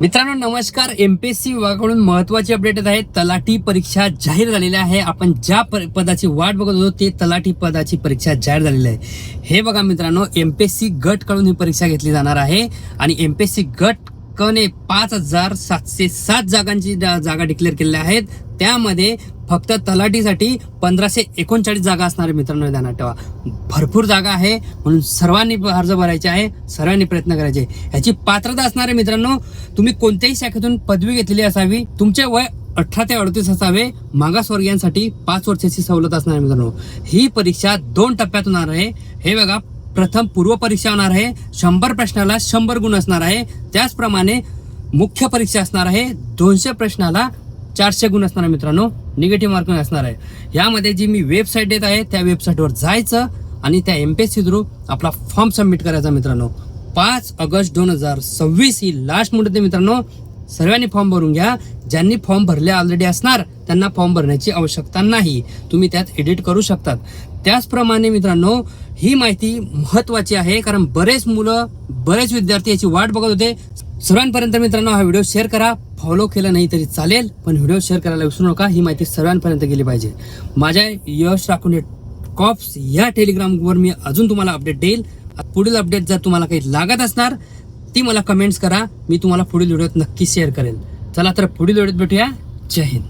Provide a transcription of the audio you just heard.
मित्रांनो नमस्कार. एमपीएससी विभागाकडून महत्त्वाची अपडेट येत आहे. तलाठी परीक्षा जाहीर झालेली आहे. आपण ज्या पदाची वाट बघत होतो ते तलाठी पदाची परीक्षा जाहीर झालेली आहे. हे बघा मित्रांनो, एमपीएससी गट कडून ही परीक्षा घेतली जाणार आहे आणि एमपीएससी गट कने 5707 जागांची जागा डिक्लेअर केलेल्या आहेत. त्यामध्ये फक्त तलाठीसाठी 1539 जागा असणार आहे. मित्रांनो ध्यानात ठेवा, भरपूर जागा आहे म्हणून सर्वांनी अर्ज भरायचे आहे, सर्वांनी प्रयत्न करायचे. याची पात्रता असणार आहे मित्रांनो, तुम्ही कोणत्याही शाखेतून पदवी घेतलेली असावी, तुमचे वय 18 ते 38 असावे, मागासवर्गीयांसाठी 5 वर्षाची सवलत असणार आहे. मित्रांनो ही परीक्षा 2 टप्प्यात होणार आहे. हे बघा, प्रथम पूर्व परीक्षा होणार आहे, 100 प्रश्नाला 100 गुण असणार आहे. त्याचप्रमाणे मुख्य परीक्षा असणार आहे, 200 प्रश्नाला 400 गुण असणार आहे. मित्रांनो निगेटिव्ह मार्किंग असणार आहे. यामध्ये जी मी वेबसाईट देत आहे त्या वेबसाईटवर जायचं आणि त्या एमपीएससी थ्रू आपला फॉर्म सबमिट करायचा. मित्रांनो 5 ऑगस्ट 2026 ही लास्ट मुदत आहे. मित्रांनो सर्वांनी फॉर्म भरून घ्या. ज्यांनी फॉर्म भरले ऑलरेडी असणार त्यांना फॉर्म भरण्याची आवश्यकता नाही, तुम्ही त्यात एडिट करू शकतात. त्याचप्रमाणे मित्रांनो ही माहिती महत्त्वाची आहे, कारण बरेच विद्यार्थी याची वाट बघत होते. सर्वांपर्यंत मित्रांनो हा व्हिडिओ शेअर करा. फॉलो केलं नाही तरी चालेल, पण व्हिडिओ शेअर करायला विसरू नका. ही माहिती सर्वांपर्यंत गेली पाहिजे. माझ्या यश राखुंडे कॉप्स या टेलिग्रामवर मी अजून तुम्हाला अपडेट देईल. पुढील अपडेट जर तुम्हाला काही लागत असणार ती मला कमेंट्स करा, मी तुम्हाला पुढील व्हिडिओत नक्की शेअर करेल. चला तर पुढील व्हिडिओत भेटूया. जय हिंद.